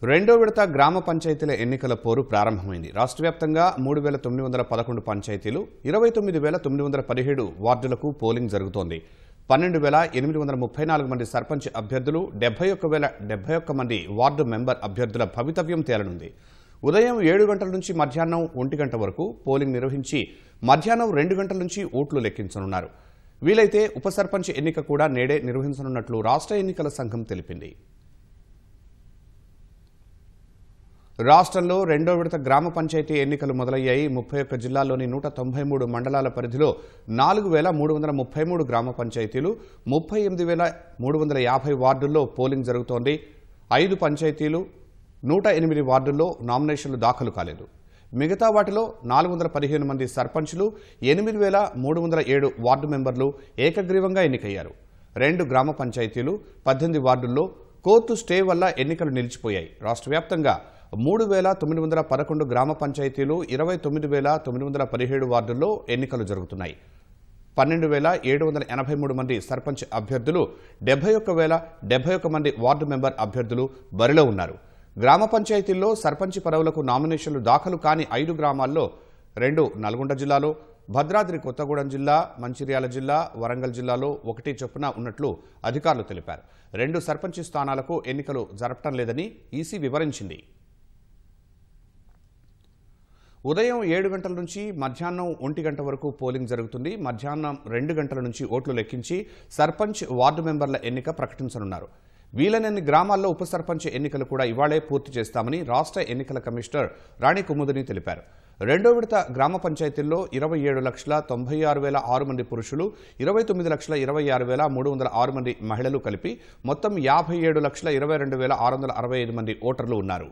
రెండో విడత గ్రామ పంచాయతీల ఎన్నికల పోరు ప్రారంభమైంది. రాష్ట్ర వ్యాప్తంగా 3911 పంచాయతీలు, 29917 వార్డులకు పోలింగ్ జరుగుతోంది. 12834 మంది సర్పంచ్ అభ్యర్థులు, 71071 మంది వార్డు మెంబర్ అభ్యర్థుల భవితవ్యం తేలనుంది. ఉదయం 7 గంటల నుంచి మధ్యాహ్నం 1 గంట వరకు పోలింగ్ నిర్వహించి మధ్యాహ్నం 2 గంటల నుంచి ఓట్లు లెక్కించనున్నారు. వీలైతే ఉప సర్పంచ్ ఎన్నిక కూడా నేడే నిర్వహించనున్నట్లు రాష్ట్ర ఎన్నికల సంఘం తెలిపింది. రాష్ట్రంలో రెండో విడత గ్రామ పంచాయతీ ఎన్నికలు మొదలయ్యాయి. 31 జిల్లాల్లోని 193 మండలాల పరిధిలో 4333 గ్రామ పంచాయతీలు, 38350 వార్డుల్లో పోలింగ్ జరుగుతోంది. 5 పంచాయతీలు, 108 వార్డుల్లో నామినేషన్లు దాఖలు కాలేదు. మిగతా వాటిలో 415 మంది సర్పంచ్లు, 8307 వార్డు మెంబర్లు ఏకగ్రీవంగా ఎన్నికయ్యారు. 2 గ్రామ పంచాయతీలు, 18 వార్డుల్లో కోర్టు స్టే వల్ల ఎన్నికలు నిలిచిపోయాయి. రాష్ట్ర వ్యాప్తంగా 3911 గ్రామ పంచాయతీలు, 29917 వార్డుల్లో ఎన్నికలు జరుగుతున్నాయి. 12783 మంది సర్పంచ్ అభ్యర్థులు, 71071 మంది వార్డు మెంబర్ అభ్యర్థులు బరిలో ఉన్నారు. గ్రామ పంచాయతీల్లో సర్పంచ్ పదవులకు నామినేషన్లు దాఖలు కాని 5 గ్రామాల్లో 2 నల్గొండ జిల్లాలో, భద్రాద్రి కొత్తగూడెం జిల్లా, మంచిర్యాల జిల్లా, వరంగల్ జిల్లాలో 1 చొప్పున ఉన్నట్లు అధికారులు తెలిపారు. 2 సర్పంచ్ స్థానాలకు ఎన్నికలు జరపడం లేదని ఈసీ వివరించింది. ఉదయం 7 గంటల నుంచి మధ్యాహ్నం 1 గంట వరకు పోలింగ్ జరుగుతుంది. మధ్యాహ్నం 2 గంటల నుంచి ఓట్లు లెక్కించి సర్పంచ్, వార్డు మెంబర్ల ఎన్నిక ప్రకటించనున్నారు. వీలైనన్ని గ్రామాల్లో ఉప సర్పంచ్ ఎన్నికలు కూడా ఇవాళే పూర్తి చేస్తామని రాష్ట్ర ఎన్నికల కమిషనర్ రాణి కుముదిని తెలిపారు. రెండో విడత గ్రామ పంచాయతీల్లో 27,96,6 మంది పురుషులు, 29,26,306 మంది మహిళలు కలిపి మొత్తం 57,22,665 మంది ఓటర్లు ఉన్నారు.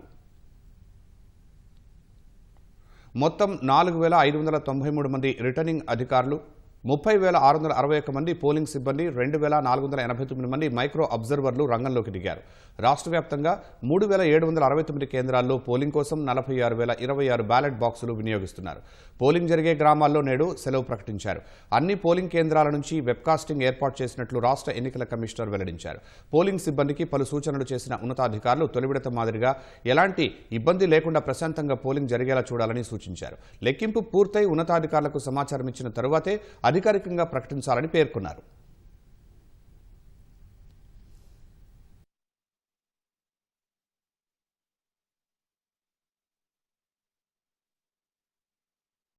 మొత్తం 4,593 మంది రిటర్నింగ్ అధికారులు, 30,661 మంది పోలింగ్ సిబ్బంది, 2,489 మంది మైక్రో అబ్జర్వర్లు రంగంలోకి దిగారు. రాష్ట్ర వ్యాప్తంగా 3,769 కేంద్రాల్లో పోలింగ్ కోసం 46,026 బ్యాలెట్ బాక్సులు వినియోగిస్తున్నారు. పోలింగ్ జరిగే గ్రామాల్లో నేడు సెలవు ప్రకటించారు. అన్ని పోలింగ్ కేంద్రాల నుంచి వెబ్కాస్టింగ్ ఏర్పాటు చేసినట్లు రాష్ట్ర ఎన్నికల కమిషనర్ వెల్లడించారు. పోలింగ్ సిబ్బందికి పలు సూచనలు చేసిన ఉన్నతాధికారులు తొలి విడత మాదిరిగా ఎలాంటి ఇబ్బంది లేకుండా ప్రశాంతంగా పోలింగ్ జరిగేలా చూడాలని సూచించారు. లెక్కింపు పూర్తయి ఉన్నతాధికారులకు సమాచారం ఇచ్చిన తరువాతే అధికారికంగా ప్రకటించాలని పేర్కొన్నారు.